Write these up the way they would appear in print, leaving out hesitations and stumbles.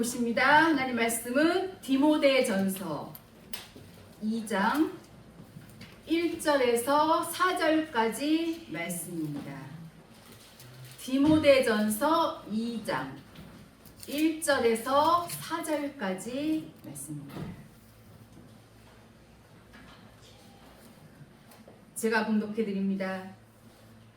보십니다. 하나님 말씀은 디모데전서 2장 1절에서 4절까지 말씀입니다. 디모데전서 2장 1절에서 4절까지 말씀입니다. 제가 봉독해 드립니다.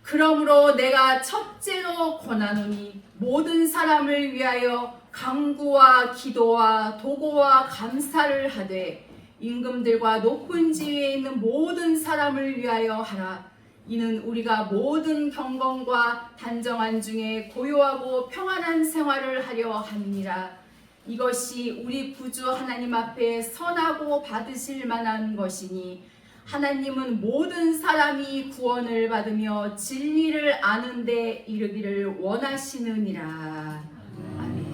그러므로 내가 첫째로 권하노니 모든 사람을 위하여 간구와 기도와 도고와 감사를 하되 임금들과 높은 지위에 있는 모든 사람을 위하여 하라. 이는 우리가 모든 경건과 단정한 중에 고요하고 평안한 생활을 하려 함이니라. 이것이 우리 구주 하나님 앞에 선하고 받으실 만한 것이니 하나님은 모든 사람이 구원을 받으며 진리를 아는 데 이르기를 원하시느니라. 아멘.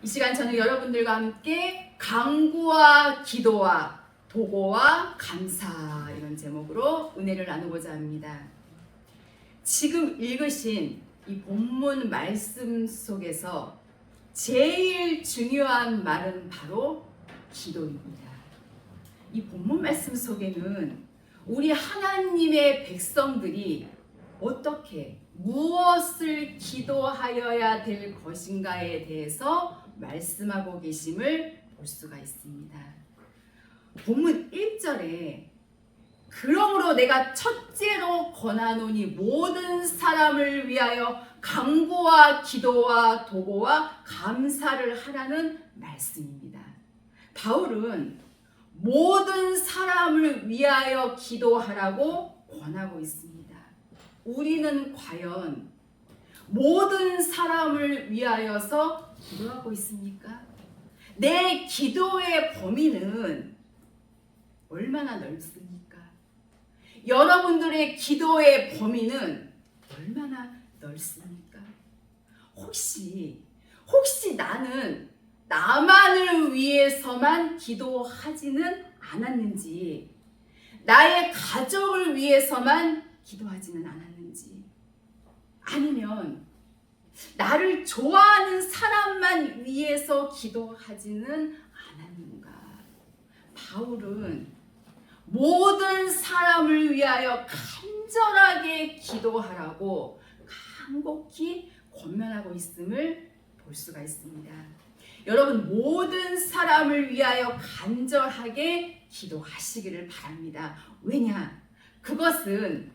이 시간 저는 여러분들과 함께 간구와 기도와 도고와 감사 이런 제목으로 은혜를 나누고자 합니다. 지금 읽으신 이 본문 말씀 속에서 제일 중요한 말은 바로 기도입니다. 이 본문 말씀 속에는 우리 하나님의 백성들이 어떻게 무엇을 기도하여야 될 것인가에 대해서 말씀하고 계심을 볼 수가 있습니다. 본문 1절에 그러므로 내가 첫째로 권하노니 모든 사람을 위하여 간구와 기도와 도고와 감사를 하라는 말씀입니다. 바울은 모든 사람을 위하여 기도하라고 권하고 있습니다. 우리는 과연 모든 사람을 위하여서 기도하고 있습니까? 내 기도의 범위는 얼마나 넓습니까? 여러분들의 기도의 범위는 얼마나 넓습니까? 혹시 나는 나만을 위해서만 기도하지는 않았는지, 나의 가족을 위해서만 기도하지는 않았는지, 아니면 나를 좋아하는 사람만 위해서 기도하지는 않았는가? 바울은 모든 사람을 위하여 간절하게 기도하라고 간곡히 권면하고 있음을 볼 수가 있습니다. 여러분 모든 사람을 위하여 간절하게 기도하시기를 바랍니다. 왜냐? 그것은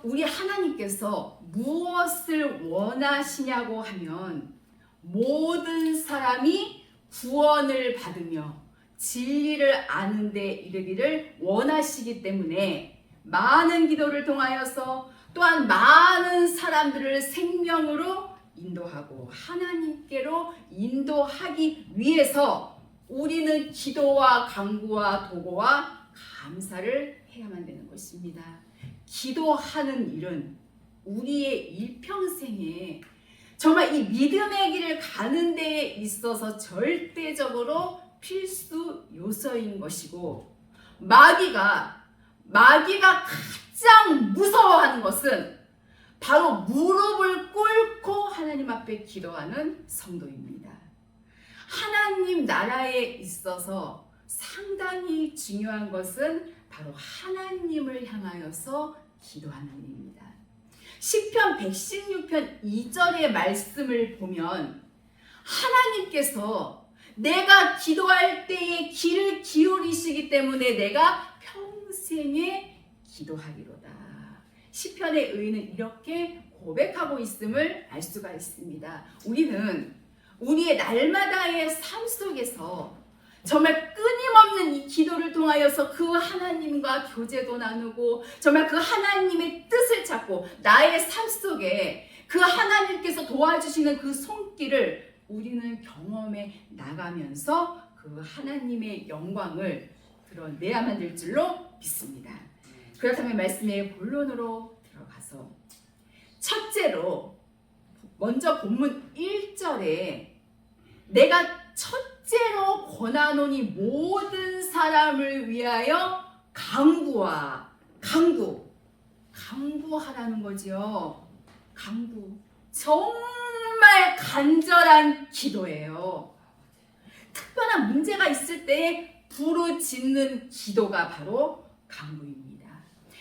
우리 하나님께서 무엇을 원하시냐고 하면 모든 사람이 구원을 받으며 진리를 아는 데 이르기를 원하시기 때문에 많은 기도를 통하여서 또한 많은 사람들을 생명으로 인도하고 하나님께로 인도하기 위해서 우리는 기도와 간구와 도고와 감사를 해야만 되는 것입니다. 기도하는 일은 우리의 일평생에 정말 이 믿음의 길을 가는 데에 있어서 절대적으로 필수 요소인 것이고, 마귀가 가장 무서워하는 것은 바로 무릎을 꿇고 하나님 앞에 기도하는 성도입니다. 하나님 나라에 있어서 상당히 중요한 것은 바로 하나님을 향하여서 기도하는 일입니다. 시편 116편 2절의 말씀을 보면 하나님께서 내가 기도할 때에 귀를 기울이시기 때문에 내가 평생에 기도하리로다. 시편의 의인은 이렇게 고백하고 있음을 알 수가 있습니다. 우리는 우리의 날마다의 삶 속에서 정말 끊임없는 이 기도를 통하여서 그 하나님과 교제도 나누고 정말 그 하나님의 뜻을 찾고 나의 삶 속에 그 하나님께서 도와주시는 그 손길을 우리는 경험해 나가면서 그 하나님의 영광을 드러내야만 될 줄로 믿습니다. 그렇다면 말씀의 본론으로 들어가서 첫째로 먼저 본문 1절에 내가 첫째로 권하노니 모든 사람을 위하여 강구하라는 거죠. 강구. 정말 정말 간절한 기도예요. 특별한 문제가 있을 때 부르짖는 기도가 바로 간구입니다.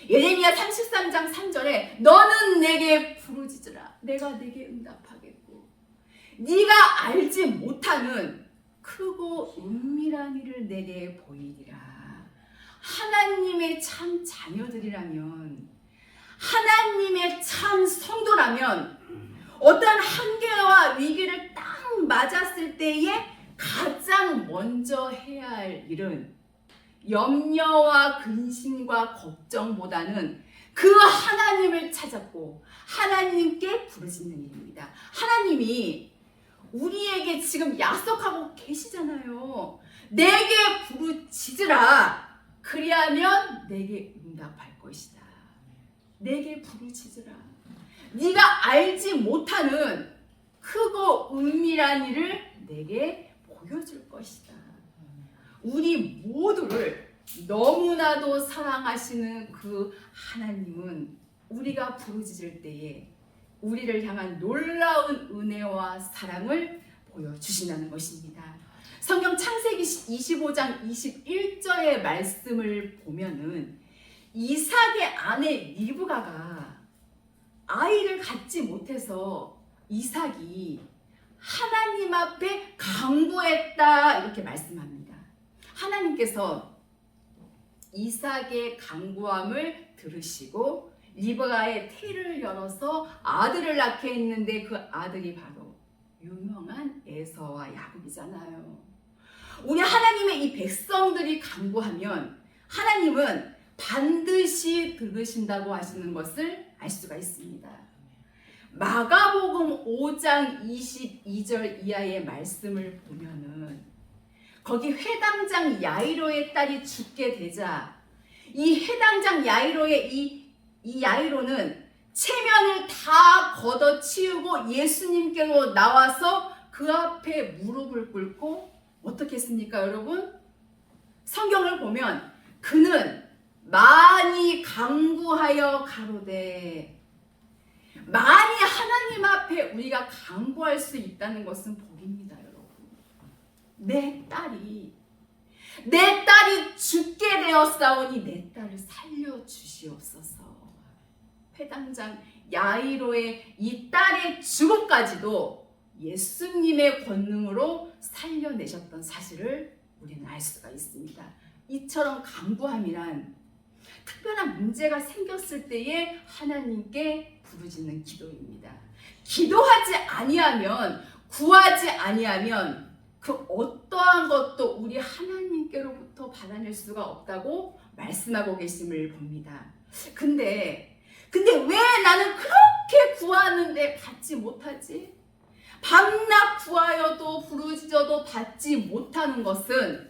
예레미야 33장 3절에 너는 내게 부르짖으라 내가 내게 응답하겠고 네가 알지 못하는 크고 은밀한 일을 내게 보이리라. 하나님의 참 자녀들이라면 하나님의 참 성도라면 어떤 한계와 위기를 딱 맞았을 때에 가장 먼저 해야 할 일은 염려와 근심과 걱정보다는 그 하나님을 찾았고 하나님께 부르짖는 일입니다. 하나님이 우리에게 지금 약속하고 계시잖아요. 내게 부르짖으라. 그리하면 내게 응답할 것이다. 내게 부르짖으라. 네가 알지 못하는 크고 은밀한 일을 내게 보여줄 것이다. 우리 모두를 너무나도 사랑하시는 그 하나님은 우리가 부르짖을 때에 우리를 향한 놀라운 은혜와 사랑을 보여주신다는 것입니다. 성경 창세기 25장 21절의 말씀을 보면은 이삭의 아내 리브가가 아이를 갖지 못해서 이삭이 하나님 앞에 간구했다 이렇게 말씀합니다. 하나님께서 이삭의 간구함을 들으시고 리브가의 태를 열어서 아들을 낳게 했는데 그 아들이 바로 유명한 에서와 야곱이잖아요. 우리 하나님의 이 백성들이 간구하면 하나님은 반드시 들으신다고 하시는 것을 알 수가 있습니다. 마가복음 5장 22절 이하의 말씀을 보면은 거기 회당장 야이로의 딸이 죽게 되자 이 회당장 야이로의 이 야이로는 체면을 다 걷어치우고 예수님께로 나와서 그 앞에 무릎을 꿇고 어떻게 했습니까, 여러분? 성경을 보면 그는 많이 간구하여 가로되 많이 하나님 앞에 우리가 간구할 수 있다는 것은 복입니다, 여러분. 내 딸이 죽게 되었사오니 내 딸을 살려주시옵소서. 회당장 야이로의 이 딸의 죽음까지도 예수님의 권능으로 살려내셨던 사실을 우리는 알 수가 있습니다. 이처럼 간구함이란 특별한 문제가 생겼을 때에 하나님께 부르짖는 기도입니다. 기도하지 아니하면, 구하지 아니하면 그 어떠한 것도 우리 하나님께로부터 받아낼 수가 없다고 말씀하고 계심을 봅니다. 근데 왜 나는 그렇게 구하는데 받지 못하지? 밤낮 구하여도 부르짖어도 받지 못하는 것은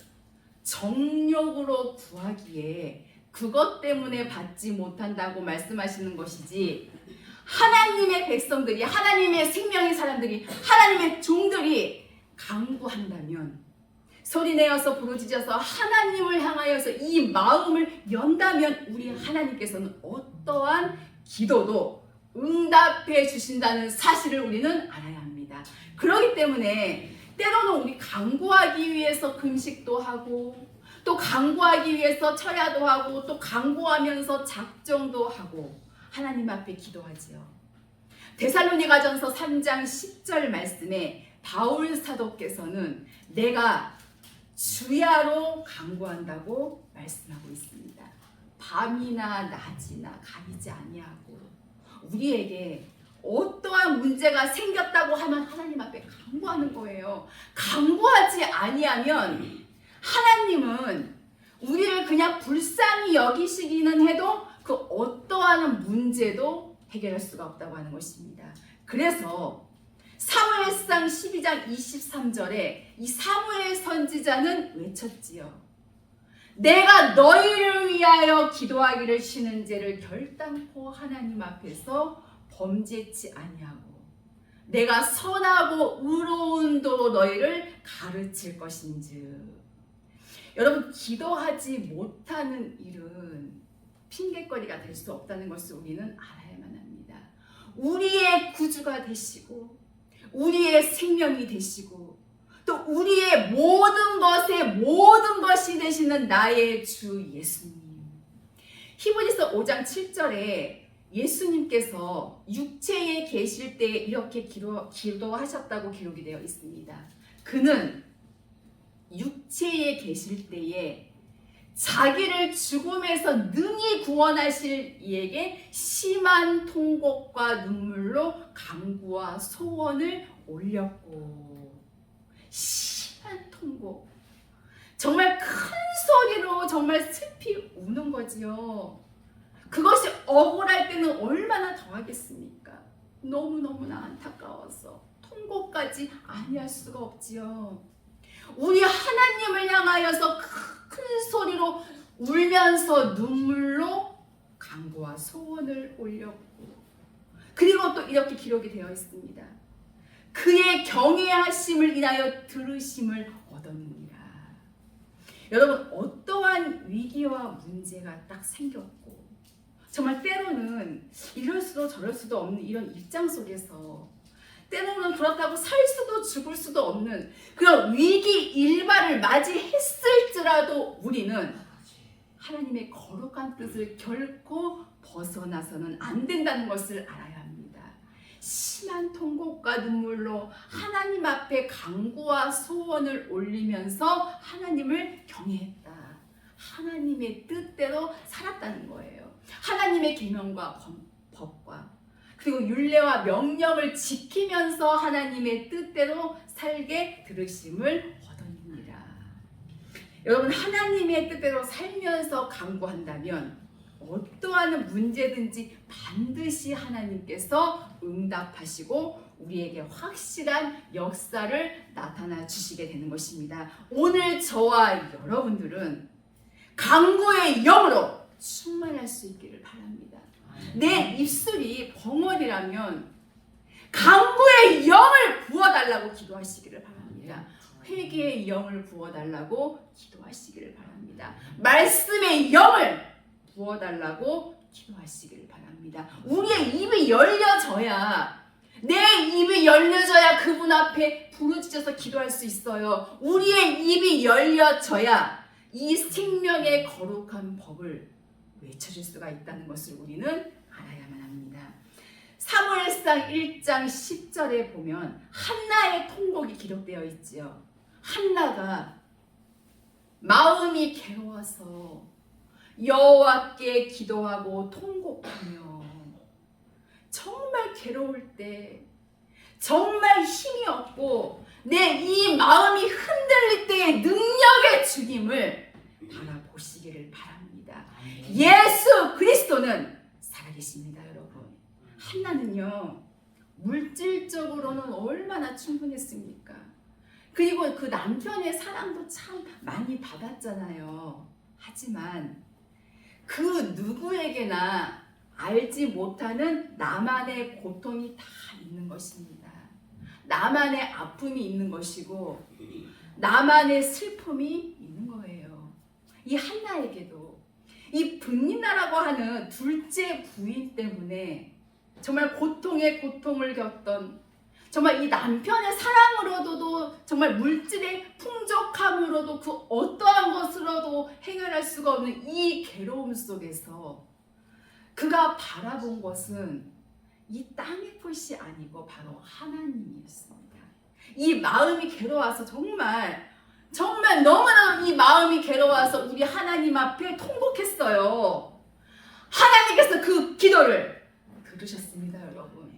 정욕으로 구하기에 그것 때문에 받지 못한다고 말씀하시는 것이지, 하나님의 백성들이, 하나님의 생명의 사람들이, 하나님의 종들이 간구한다면, 소리내어서 부르짖어서 하나님을 향하여서 이 마음을 연다면 우리 하나님께서는 어떠한 기도도 응답해 주신다는 사실을 우리는 알아야 합니다. 그렇기 때문에 때로는 우리 간구하기 위해서 금식도 하고, 또 간구하기 위해서 철야도 하고, 또 간구하면서 작정도 하고 하나님 앞에 기도하지요. 데살로니가전서 3장 10절 말씀에 바울 사도께서는 내가 주야로 간구한다고 말씀하고 있습니다. 밤이나 낮이나 가리지 아니하고 우리에게 어떠한 문제가 생겼다고 하면 하나님 앞에 간구하는 거예요. 간구하지 아니하면 하나님은 우리를 그냥 불쌍히 여기시기는 해도 그 어떠한 문제도 해결할 수가 없다고 하는 것입니다. 그래서 사무엘상 12장 23절에 이 사무엘 선지자는 외쳤지요. 내가 너희를 위하여 기도하기를 쉬는 죄를 결단코 하나님 앞에서 범죄치 아니하고 내가 선하고 의로운 도로 너희를 가르칠 것인즉. 여러분, 기도하지 못하는 일은 핑계거리가 될 수 없다는 것을 우리는 알아야만 합니다. 우리의 구주가 되시고 우리의 생명이 되시고 또 우리의 모든 것의 모든 것이 되시는 나의 주 예수님. 히브리서 5장 7절에 예수님께서 육체에 계실 때 이렇게 기도하셨다고 기록이 되어 있습니다. 그는 육체에 계실 때에 자기를 죽음에서 능히 구원하실 이에게 심한 통곡과 눈물로 간구와 소원을 올렸고, 심한 통곡, 정말 큰 소리로 정말 슬피 우는 거지요. 그것이 억울할 때는 얼마나 더하겠습니까? 너무너무나 안타까워서 통곡까지 아니할 수가 없지요. 우리 하나님을 향하여서 큰 소리로 울면서 눈물로 간구와 소원을 올렸고, 그리고 또 이렇게 기록이 되어 있습니다. 그의 경외하심을 인하여 들으심을 얻었느니라. 여러분, 어떠한 위기와 문제가 딱 생겼고 정말 때로는 이럴 수도 저럴 수도 없는 이런 입장 속에서 때로는 그렇다고 살 수도 죽을 수도 없는 그런 위기 일발을 맞이했을지라도 우리는 하나님의 거룩한 뜻을 결코 벗어나서는 안 된다는 것을 알아야 합니다. 심한 통곡과 눈물로 하나님 앞에 간구와 소원을 올리면서 하나님을 경외했다. 하나님의 뜻대로 살았다는 거예요. 하나님의 계명과 법과 그리고 율례와 명령을 지키면서 하나님의 뜻대로 살게 들으심을 얻었느니라. 여러분, 하나님의 뜻대로 살면서 간구한다면 어떠한 문제든지 반드시 하나님께서 응답하시고 우리에게 확실한 역사를 나타나 주시게 되는 것입니다. 오늘 저와 여러분들은 간구의 영으로 충만할 수 있기를 바랍니다. 내 입술이 벙어리라면 간구의 영을 부어달라고 기도하시기를 바랍니다. 회개의 영을 부어달라고 기도하시기를 바랍니다. 말씀의 영을 부어달라고 기도하시기를 바랍니다. 우리의 입이 열려져야, 내 입이 열려져야 그분 앞에 부르짖어서 기도할 수 있어요. 우리의 입이 열려져야 이 생명의 거룩한 법을 외쳐줄 수가 있다는 것을 우리는 알아야만 합니다. 사무엘상 1장 10절에 보면 한나의 통곡이 기록되어 있지요. 한나가 마음이 괴로워서 여호와께 기도하고 통곡하며 정말 괴로울 때, 정말 힘이 없고 내 이 마음이 흔들릴 때의 능력의 주님을 바라보시기를 바랍니다. 예수 그리스도는 살아계십니다. 여러분, 한나는요 물질적으로는 얼마나 충분했습니까? 그리고 그 남편의 사랑도 참 많이 받았잖아요. 하지만 그 누구에게나 알지 못하는 나만의 고통이 다 있는 것입니다. 나만의 아픔이 있는 것이고 나만의 슬픔이 있는 거예요. 이 한나에게도 이 분니나라고 하는 둘째 부인 때문에 정말 고통에 고통을 겪던, 정말 이 남편의 사랑으로도 정말 물질의 풍족함으로도 그 어떠한 것으로도 해결할 수가 없는 이 괴로움 속에서 그가 바라본 것은 이 땅의 것이 아니고 바로 하나님이었습니다. 이 마음이 괴로워서 정말 너무나 이 마음이 괴로워서 우리 하나님 앞에 통곡했어요. 하나님께서 그 기도를 들으셨습니다, 여러분.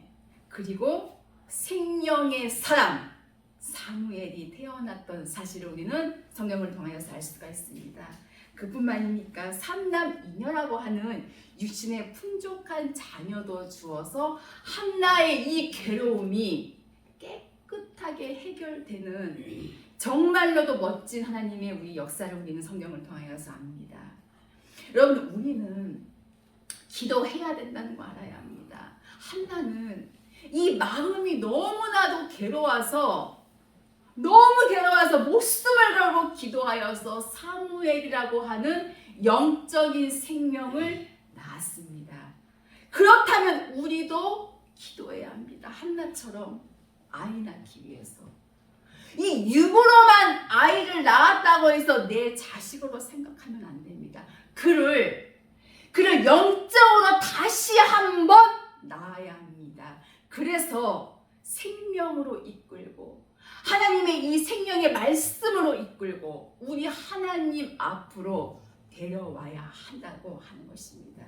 그리고 생명의 사람 사무엘이 태어났던 사실을 우리는 성경을 통하여서 알 수가 있습니다. 그뿐만입니까? 삼남이녀라고 하는 육신의 풍족한 자녀도 주어서 한나의 이 괴로움이 깨끗하게 해결되는 정말로도 멋진 하나님의 우리 역사를 우리는 성경을 통하여서 압니다. 여러분, 우리는 기도해야 된다는 거 알아야 합니다. 한나는 이 마음이 너무나도 괴로워서 목숨을 걸고 기도하여서 사무엘이라고 하는 영적인 생명을 낳았습니다. 그렇다면 우리도 기도해야 합니다. 한나처럼 아이 낳기 위해서. 이 육으로만 아이를 낳았다고 해서 내 자식으로 생각하면 안 됩니다. 그를 영적으로 다시 한번 낳아야 합니다. 그래서 생명으로 이끌고 하나님의 이 생명의 말씀으로 이끌고 우리 하나님 앞으로 데려와야 한다고 하는 것입니다.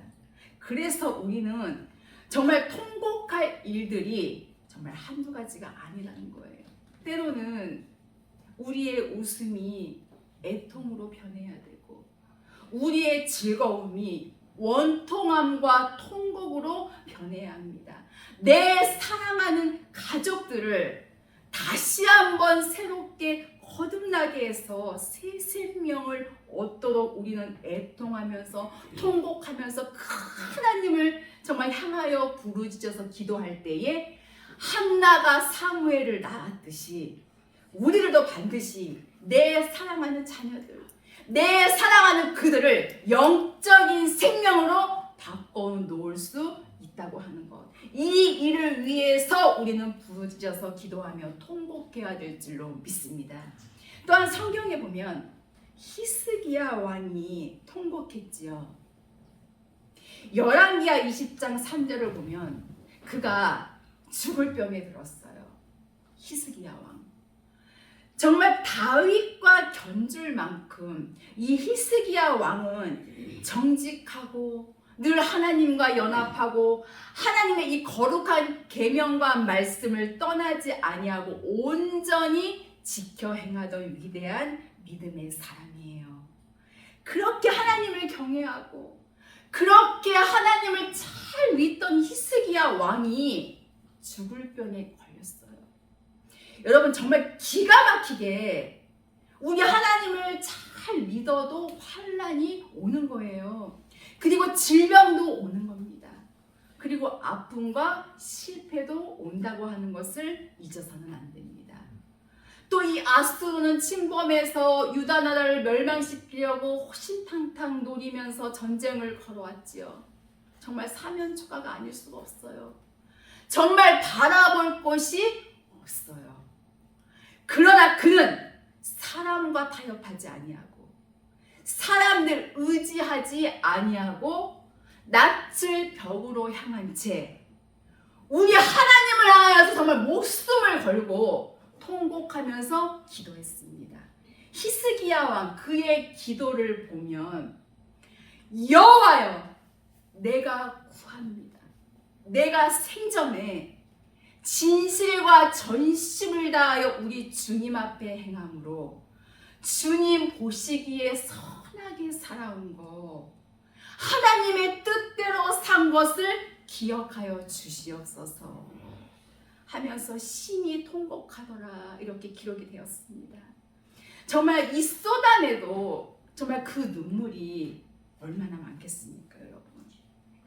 그래서 우리는 정말 통곡할 일들이 정말 한두 가지가 아니라는 거예요. 때로는 우리의 웃음이 애통으로 변해야 되고 우리의 즐거움이 원통함과 통곡으로 변해야 합니다. 내 사랑하는 가족들을 다시 한번 새롭게 거듭나게 해서 새 생명을 얻도록 우리는 애통하면서 통곡하면서 하나님을 정말 향하여 부르짖어서 기도할 때에 한나가 사무엘을 낳았듯이 우리들도 반드시 내 사랑하는 자녀들, 내 사랑하는 그들을 영적인 생명으로 바꿔놓을 수 있다고 하는 것. 이 일을 위해서 우리는 부르짖어서 기도하며 통곡해야 될 줄로 믿습니다. 또한 성경에 보면 히스기야 왕이 통곡했지요. 열왕기하 20장 3절을 보면 그가 죽을 병에 들었어요. 히스기야 왕. 정말 다윗과 견줄 만큼 이 히스기야 왕은 정직하고 늘 하나님과 연합하고 하나님의 이 거룩한 계명과 말씀을 떠나지 아니하고 온전히 지켜 행하던 위대한 믿음의 사람이에요. 그렇게 하나님을 경외하고 그렇게 하나님을 잘 믿던 히스기야 왕이 죽을 병에 걸렸어요. 여러분 정말 기가 막히게 우리 하나님을 잘 믿어도 환난이 오는 거예요. 그리고 질병도 오는 겁니다. 그리고 아픔과 실패도 온다고 하는 것을 잊어서는 안 됩니다. 또 이 아수르는 침범해서 유다 나라를 멸망시키려고 호신탕탕 노리면서 전쟁을 걸어왔지요. 정말 사면초가가 아닐 수가 없어요. 정말 바라볼 곳이 없어요. 그러나 그는 사람과 타협하지 아니하고 사람들 의지하지 아니하고 낯을 벽으로 향한 채 우리 하나님을 향하여서 정말 목숨을 걸고 통곡하면서 기도했습니다. 히스기야 왕 그의 기도를 보면 여호와여 내가 구합니다. 내가 생전에 진실과 전심을 다하여 우리 주님 앞에 행함으로 주님 보시기에 선하게 살아온 거 하나님의 뜻대로 산 것을 기억하여 주시옵소서 하면서 심히 통곡하더라 이렇게 기록이 되었습니다. 정말 이 쏟아내도 정말 그 눈물이 얼마나 많겠습니까 여러분.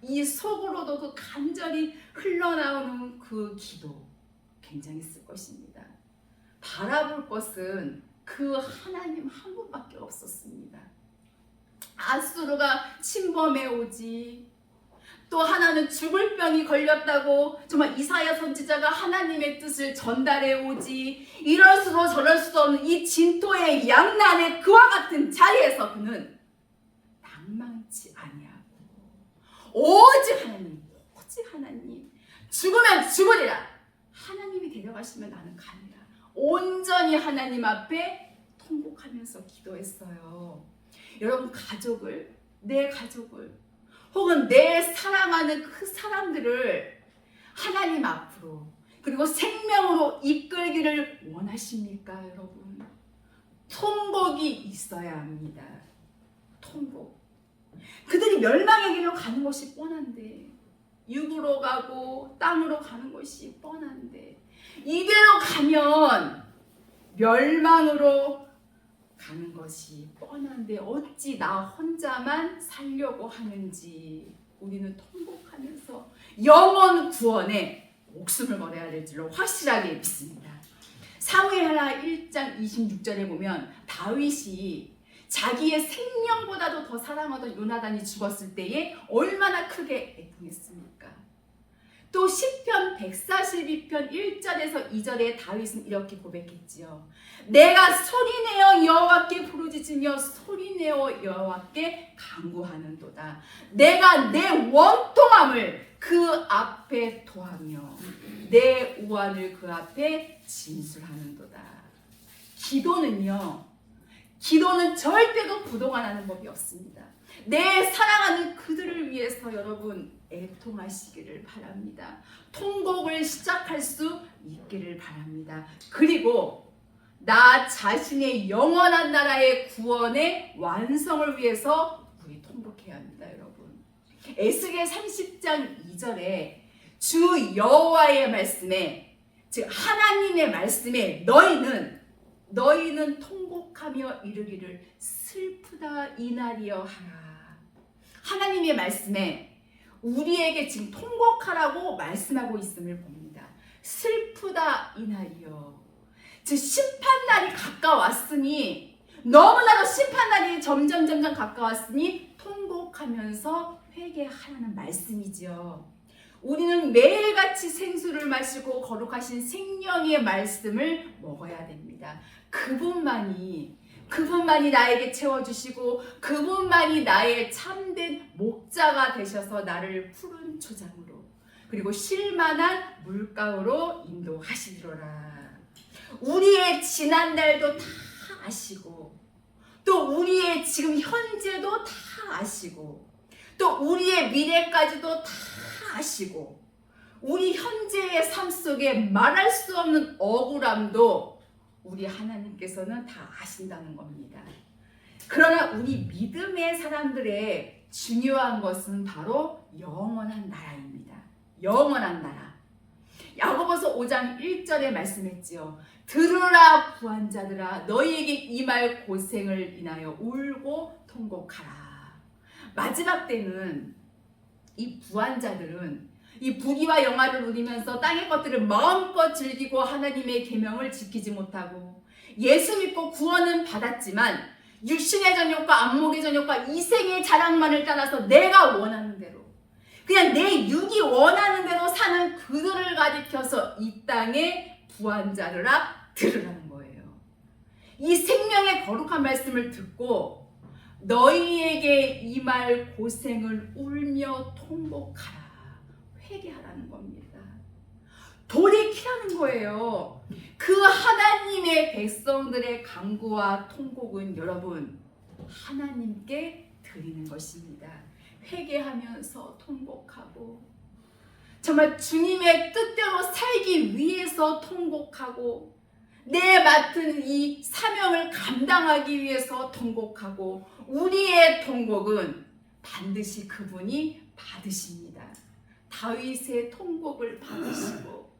이 속으로도 그 간절히 흘러나오는 그 기도 굉장히 쓸 것입니다. 바라볼 것은 그 하나님 한 분밖에 없었습니다. 아수르가 침범해 오지 또 하나는 죽을 병이 걸렸다고 정말 이사야 선지자가 하나님의 뜻을 전달해 오지 이럴 수도 저럴 수도 없는 이 진토의 양난의 그와 같은 자리에서 그는 낭망치 아니하고 오직 하나님 죽으면 죽으리라 하나님이 데려가시면 나는 가니라 온전히 하나님 앞에 통곡하면서 기도했어요. 여러분 내 가족을 혹은 내 사랑하는 그 사람들을 하나님 앞으로 그리고 생명으로 이끌기를 원하십니까 여러분? 통곡이 있어야 합니다. 통곡. 그들이 멸망의 길로 가는 것이 뻔한데 육으로 가고 땅으로 가는 것이 뻔한데 이대로 가면 멸망으로 가는 것이 뻔한데 어찌 나 혼자만 살려고 하는지 우리는 통곡하면서 영원 구원에 목숨을 걸어야 될 줄로 확실하게 믿습니다. 사무엘하 1장 26절에 보면 다윗이 자기의 생명보다도 더 사랑하던 요나단이 죽었을 때에 얼마나 크게 애통했습니까? 또 시편 142편 1절에서 2절에 다윗은 이렇게 고백했지요. 내가 소리내어 여호와께 부르짖으며 소리내어 여호와께 간구하는도다. 내가 내 원통함을 그 앞에 토하며 내 우환을 그 앞에 진술하는도다. 기도는 절대로 부동하는 법이 없습니다. 내 사랑하는 그들을 위해서 여러분 애통하시기를 바랍니다. 통곡을 시작할 수 있기를 바랍니다. 그리고 나 자신의 영원한 나라의 구원의 완성을 위해서 우리 통곡해야 합니다. 여러분, 에스겔 30장 2절에 주 여호와의 말씀에, 즉 하나님의 말씀에 너희는 통곡하며 이르기를 슬프다 이날이여 하라. 하나님의 말씀에 우리에게 지금 통곡하라고 말씀하고 있음을 봅니다. 슬프다 이날이여. 즉 심판날이 가까웠으니, 너무나도 심판날이 점점 가까웠으니 통곡하면서 회개하라는 말씀이지요. 우리는 매일같이 생수를 마시고 거룩하신 생명의 말씀을 먹어야 됩니다. 그분만이 나에게 채워주시고 그분만이 나의 참된 목자가 되셔서 나를 푸른 초장으로 그리고 쉴만한 물가로 인도하시리로라. 우리의 지난날도 다 아시고, 또 우리의 지금 현재도 다 아시고, 또 우리의 미래까지도 다 아시고, 우리 현재의 삶 속에 말할 수 없는 억울함도 우리 하나님께서는 다 아신다는 겁니다. 그러나 우리 믿음의 사람들의 중요한 것은 바로 영원한 나라입니다. 영원한 나라. 야고보서 5장 1절에 말씀했지요. 들으라 부한자들아, 너희에게 임할 고생을 인하여 울고 통곡하라. 마지막 때는 이 부한자들은 이 부귀와 영화를 누리면서 땅의 것들을 마음껏 즐기고 하나님의 계명을 지키지 못하고 예수 믿고 구원은 받았지만 육신의 정욕과 안목의 정욕과 이생의 자랑만을 따라서 내가 원하는 대로, 그냥 내 육이 원하는 대로 사는 그들을 가리켜서 이 땅의 부한자들아 들으라는 거예요. 이 생명의 거룩한 말씀을 듣고 너희에게 임할 고생을 울며 통곡하라. 회개하라는 겁니다. 돌이키라는 거예요. 그 하나님의 백성들의 간구와 통곡은 여러분 하나님께 드리는 것입니다. 회개하면서 통곡하고, 정말 주님의 뜻대로 살기 위해서 통곡하고, 내 맡은 이 사명을 감당하기 위해서 통곡하고, 우리의 통곡은 반드시 그분이 받으십니다. 다윗의 통곡을 받으시고,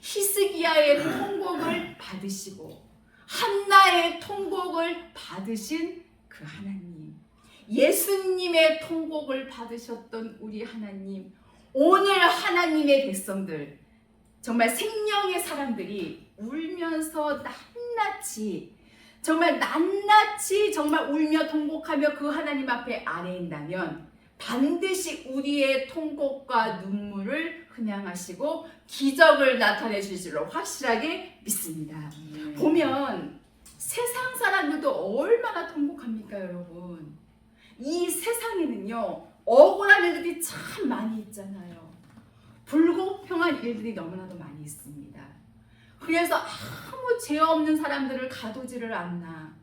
히스기야의 통곡을 받으시고, 한나의 통곡을 받으신 그 하나님, 예수님의 통곡을 받으셨던 우리 하나님, 오늘 하나님의 백성들, 정말 생명의 사람들이 울면서 낱낱이 정말 울며 통곡하며 그 하나님 앞에 아뢰인다면 반드시 우리의 통곡과 눈물을 흥양하시고 기적을 나타내 주실로 확실하게 믿습니다. 보면 세상 사람들도 얼마나 통곡합니까, 여러분? 이 세상에는요, 억울한 일들이 참 많이 있잖아요. 불공평한 일들이 너무나도 많이 있습니다. 그래서 아무 죄 없는 사람들을 가두지를 않나.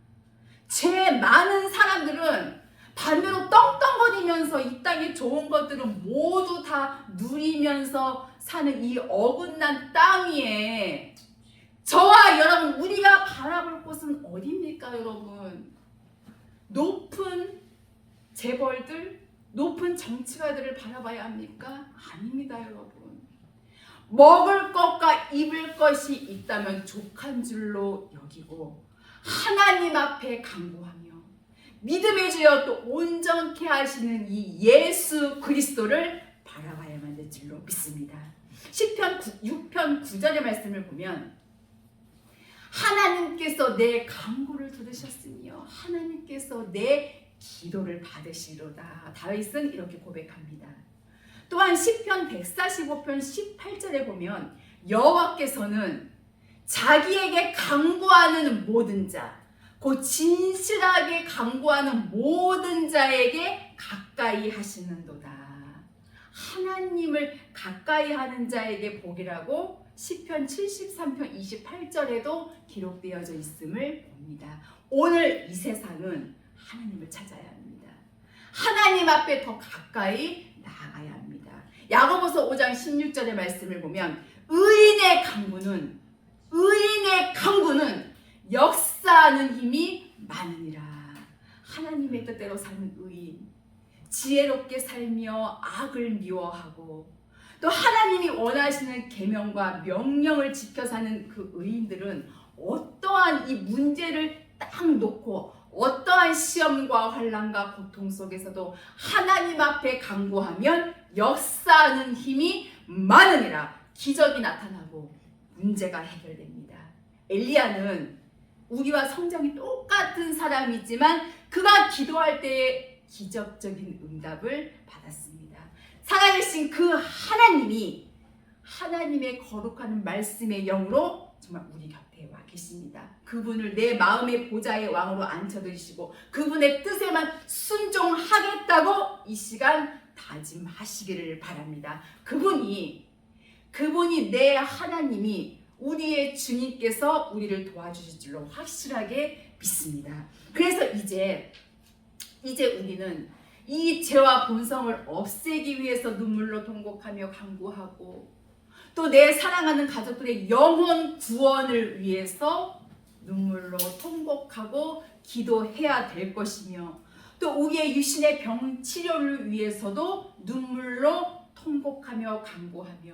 죄 많은 사람들은 반대로 떵떵거리면서 이 땅의 좋은 것들은 모두 다 누리면서 사는 이 어긋난 땅 위에 저와 여러분, 우리가 바라볼 곳은 어디입니까, 여러분? 높은 재벌들, 높은 정치가들을 바라봐야 합니까? 아닙니다, 여러분. 먹을 것과 입을 것이 있다면 족한 줄로 여기고 하나님 앞에 간구하며 믿음의 주여 또 온전케 하시는 이 예수 그리스도를 바라봐야만 될 줄로 믿습니다. 시편 6편 9절의 말씀을 보면 하나님께서 내 간구를 들으셨으며 하나님께서 내 기도를 받으시로다. 다윗은 이렇게 고백합니다. 또한 시편 145편 18절에 보면 여호와께서는 자기에게 간구하는 모든 자, 곧 진실하게 간구하는 모든 자에게 가까이 하시는도다. 하나님을 가까이 하는 자에게 복이라고 시편 73편 28절에도 기록되어져 있음을 봅니다. 오늘 이 세상은 하나님을 찾아야 합니다. 하나님 앞에 더 가까이 나아가야 합니다. 야고보서 5장 16절의 말씀을 보면 의인의 간구는 역사하는 힘이 많으니라. 하나님의 뜻대로 사는 의인, 지혜롭게 살며 악을 미워하고 또 하나님이 원하시는 계명과 명령을 지켜 사는 그 의인들은 어떠한 이 문제를 딱 놓고 어떠한 시험과 환난과 고통 속에서도 하나님 앞에 간구하면 역사하는 힘이 많으니라. 기적이 나타나고 문제가 해결됩니다. 엘리야는 우리와 성정이 똑같은 사람이지만 그가 기도할 때에 기적적인 응답을 받았습니다. 살아계신 그 하나님이 하나님의 거룩한 말씀의 영으로 정말 우리 곁에 와 계십니다. 그분을 내 마음의 보좌의 왕으로 앉혀두시고 그분의 뜻에만 순종하겠다고 이 시간 다짐하시기를 바랍니다. 그분이 내 하나님이 우리의 주님께서 우리를 도와주실 줄로 확실하게 믿습니다. 그래서 이제 우리는 이 죄와 본성을 없애기 위해서 눈물로 통곡하며 간구하고 또 내 사랑하는 가족들의 영혼 구원을 위해서 눈물로 통곡하고 기도해야 될 것이며 또 우리의 유신의 병 치료를 위해서도 눈물로 통곡하며 간구하며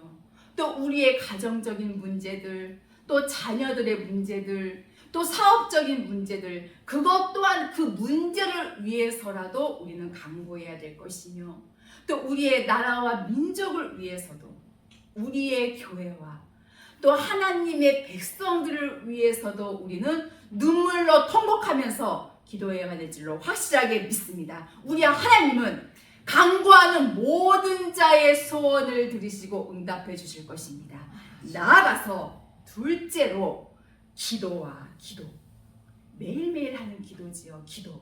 또 우리의 가정적인 문제들, 또 자녀들의 문제들, 또 사업적인 문제들, 그것 또한 그 문제를 위해서라도 우리는 간구해야 될 것이며 또 우리의 나라와 민족을 위해서도 우리의 교회와 또 하나님의 백성들을 위해서도 우리는 눈물로 통곡하면서 기도해야 될 줄로 확실하게 믿습니다. 우리 하나님은 간구하는 모든 자의 소원을 들으시고 응답해 주실 것입니다. 나아가서 둘째로 기도와 기도. 매일매일 하는 기도지요. 기도.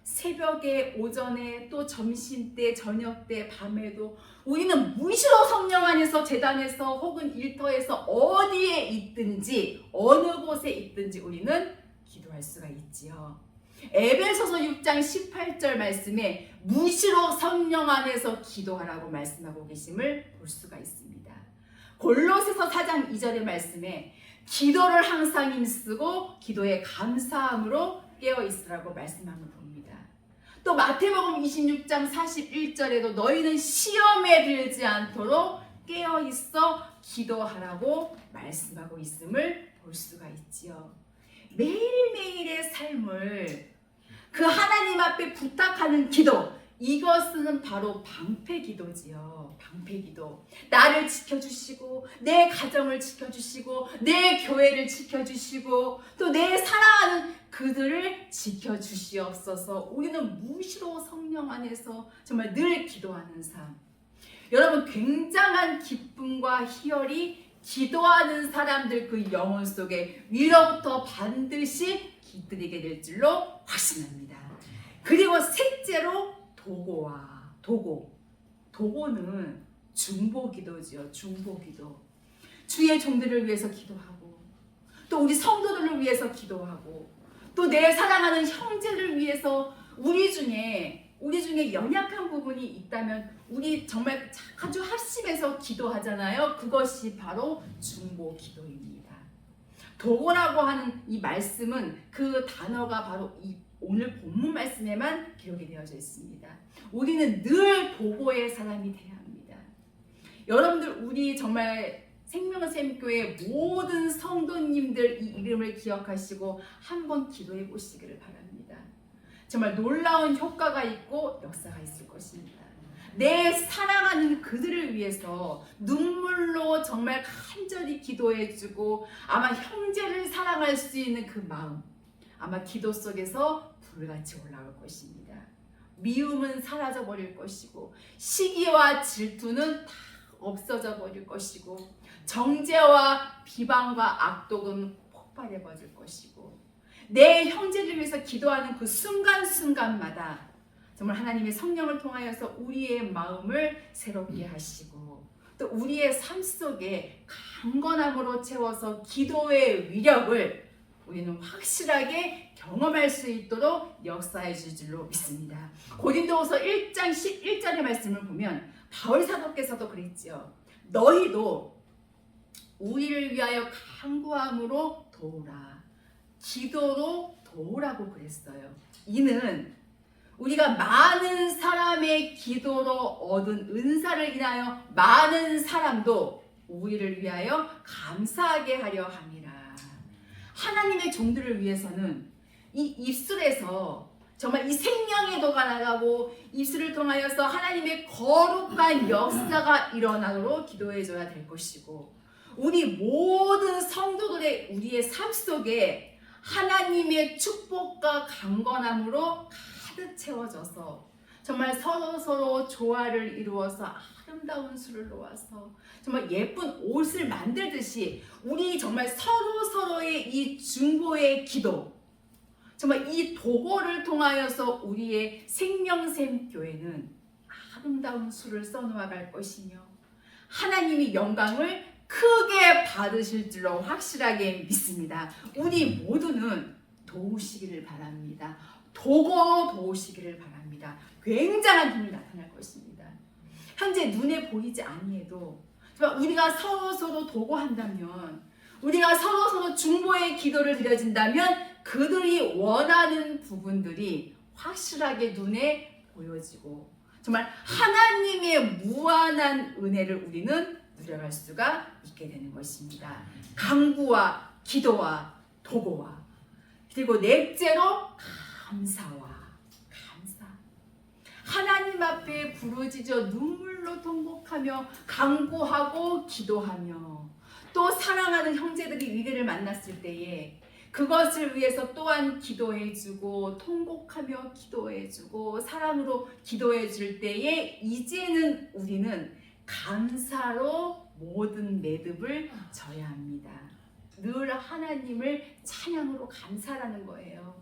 새벽에, 오전에, 또 점심때, 저녁때, 밤에도 우리는 무시로 성령 안에서 제단에서 혹은 일터에서 어디에 있든지 어느 곳에 있든지 우리는 기도할 수가 있지요. 에베소서 6장 18절 말씀에 무시로 성령 안에서 기도하라고 말씀하고 계심을 볼 수가 있습니다. 골로새서 4장 2절의 말씀에 기도를 항상 힘쓰고 기도에 감사함으로 깨어 있으라고 말씀하는 봅니다. 또 마태복음 26장 41절에도 너희는 시험에 들지 않도록 깨어 있어 기도하라고 말씀하고 있음을 볼 수가 있지요. 매일매일의 삶을 그 하나님 앞에 부탁하는 기도, 이것은 바로 방패기도지요. 방패기도. 나를 지켜주시고 내 가정을 지켜주시고 내 교회를 지켜주시고 또 내 사랑하는 그들을 지켜주시옵소서. 우리는 무시로 성령 안에서 정말 늘 기도하는 삶. 여러분, 굉장한 기쁨과 희열이 기도하는 사람들 그 영혼 속에 위로부터 반드시 깃들이게 될 줄로 확신합니다. 그리고 셋째로 도고는 중보기도지요. 중보기도. 주의 종들을 위해서 기도하고 또 우리 성도들을 위해서 기도하고 또 내 사랑하는 형제를 위해서 우리 중에 연약한 부분이 있다면 우리 정말 아주 합심해서 기도하잖아요. 그것이 바로 중보기도입니다. 도고라고 하는 이 말씀은 그 단어가 바로 이 오늘 본문 말씀에만 기록이 되어져 있습니다. 우리는 늘 도고의 사람이 되어야 합니다. 여러분들, 우리 정말 생명샘교회 모든 성도님들 이 이름을 기억하시고 한번 기도해 보시기를 바랍니다. 정말 놀라운 효과가 있고 역사가 있을 것입니다. 내 사랑하는 그들을 위해서 눈물로 정말 간절히 기도해주고 아마 형제를 사랑할 수 있는 그 마음, 아마 기도 속에서 불같이 올라올 것입니다. 미움은 사라져 버릴 것이고 시기와 질투는 다 없어져 버릴 것이고 정죄와 비방과 악독은 폭발해 버릴 것이고 내 형제를 위해서 기도하는 그 순간순간마다 정말 하나님의 성령을 통하여서 우리의 마음을 새롭게 하시고 또 우리의 삶 속에 강건함으로 채워서 기도의 위력을 우리는 확실하게 경험할 수 있도록 역사해 줄 줄로 믿습니다. 고린도후서 1장 11절의 말씀을 보면 바울 사도께서도 그랬지요. 너희도 우리를 위하여 간구함으로 도우라. 기도로 도우라고 그랬어요. 이는 우리가 많은 사람의 기도로 얻은 은사를 인하여 많은 사람도 우리를 위하여 감사하게 하려 함이라. 하나님의 종들을 위해서는 이 입술에서 정말 이 생명의 도가 나가고 입술을 통하여서 하나님의 거룩한 역사가 일어나도록 기도해 줘야 될 것이고 우리 모든 성도들의 우리의 삶 속에 하나님의 축복과 강건함으로 가득 채워져서 정말 서로 조화를 이루어서 아름다운 술을 놓아서 정말 예쁜 옷을 만들듯이 우리 정말 서로의 이 중보의 기도 정말 이 도구를 통하여서 우리의 생명샘 교회는 아름다운 수를 써놓아갈 것이며 하나님이 영광을 크게 받으실 줄로 확실하게 믿습니다. 우리 모두는 도우시기를 바랍니다. 도구로 도우시기를 바랍니다. 굉장한 힘이 나타날 것입니다. 현재 눈에 보이지 아니해도 우리가 서로 도구한다면 우리가 서로 중보의 기도를 드려진다면 그들이 원하는 부분들이 확실하게 눈에 보여지고 정말 하나님의 무한한 은혜를 우리는 누려갈 수가 있게 되는 것입니다. 간구와 기도와 도구와 그리고 넷째로 감사와 감사. 하나님 앞에 부르짖어 눈물로 통곡하며 간구하고 기도하며 또 사랑하는 형제들이 위기를 만났을 때에 그것을 위해서 또한 기도해주고 통곡하며 기도해주고 사랑으로 기도해줄 때에 이제는 우리는 감사로 모든 매듭을 져야 합니다. 늘 하나님을 찬양으로 감사라는 거예요.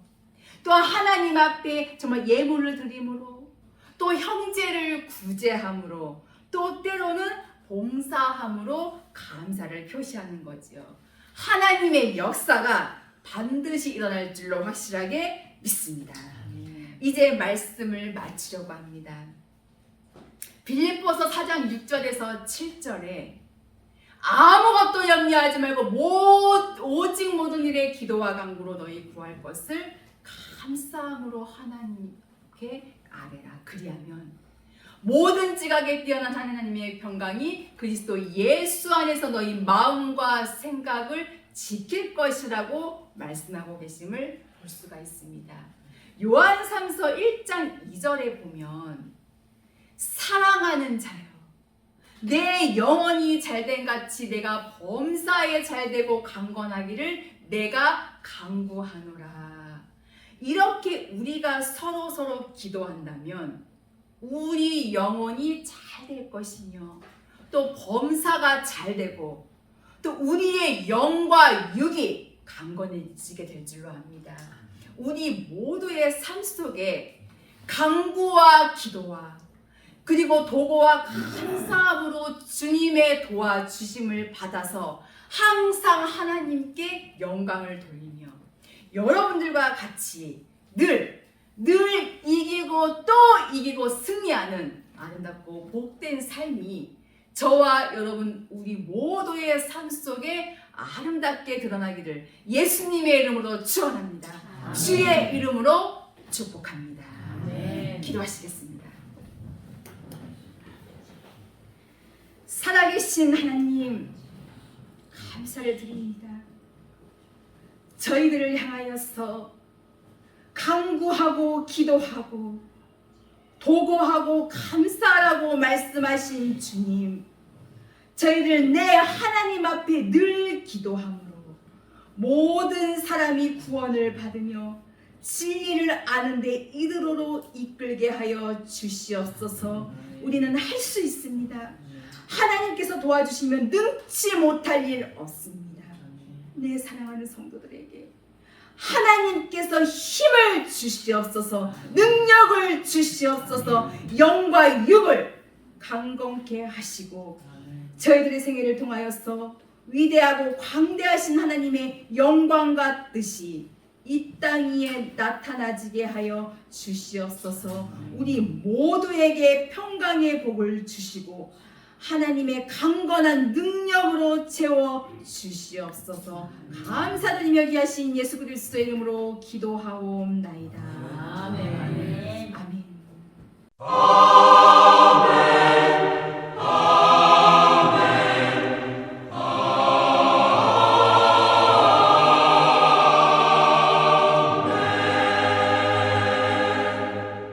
또 하나님 앞에 정말 예물을 드림으로 또 형제를 구제함으로 또 때로는 봉사함으로 감사를 표시하는 거지요. 하나님의 역사가 반드시 일어날 줄로 확실하게 믿습니다. 이제 말씀을 마치려고 합니다. 빌립보서 4장 6절에서 7절에 아무것도 염려하지 말고 오직 모든 일에 기도와 간구로 너희 구할 것을 감사함으로 하나님께 아뢰라. 그리하면 모든 지각에 뛰어난 하나님의 평강이 그리스도 예수 안에서 너희 마음과 생각을 지킬 것이라고 말씀하고 계심을 볼 수가 있습니다. 요한 3서 1장 2절에 보면 사랑하는 자여 내 영혼이 잘된 같이 내가 범사에 잘되고 강건하기를 내가 간구하노라. 이렇게 우리가 서로 기도한다면 우리 영혼이 잘 될 것이며 또 범사가 잘 되고 또 우리의 영과 육이 강건해지게 될 줄로 압니다. 우리 모두의 삶 속에 간구와 기도와 그리고 도구와 감사함으로 주님의 도와주심을 받아서 항상 하나님께 영광을 돌리며 여러분들과 같이 늘 이기고 또 이기고 승리하는 아름답고 복된 삶이 저와 여러분 우리 모두의 삶 속에 아름답게 드러나기를 예수님의 이름으로 축원합니다. 주의 이름으로 축복합니다. 기도하시겠습니다. 살아계신 하나님 감사를 드립니다. 저희들을 향하여서 간구하고 기도하고 도구하고 감사라고 말씀하신 주님, 저희들 내 하나님 앞에 늘 기도함으로 모든 사람이 구원을 받으며 진리를 아는데 이대로로 이끌게 하여 주시옵소서. 우리는 할 수 있습니다. 하나님께서 도와주시면 능치 못할 일 없습니다. 내 사랑하는 성도들에게 하나님께서 힘을 주시옵소서, 능력을 주시옵소서, 영과 육을 강건케 하시고 저희들의 생애를 통하여서 위대하고 광대하신 하나님의 영광과 뜻이 이 땅 위에 나타나지게 하여 주시옵소서. 우리 모두에게 평강의 복을 주시고 하나님의 강건한 능력으로 채워 주시옵소서. 감사드리며 귀하신 예수 그리스도의 이름으로 기도하옵나이다. 아멘. 아멘.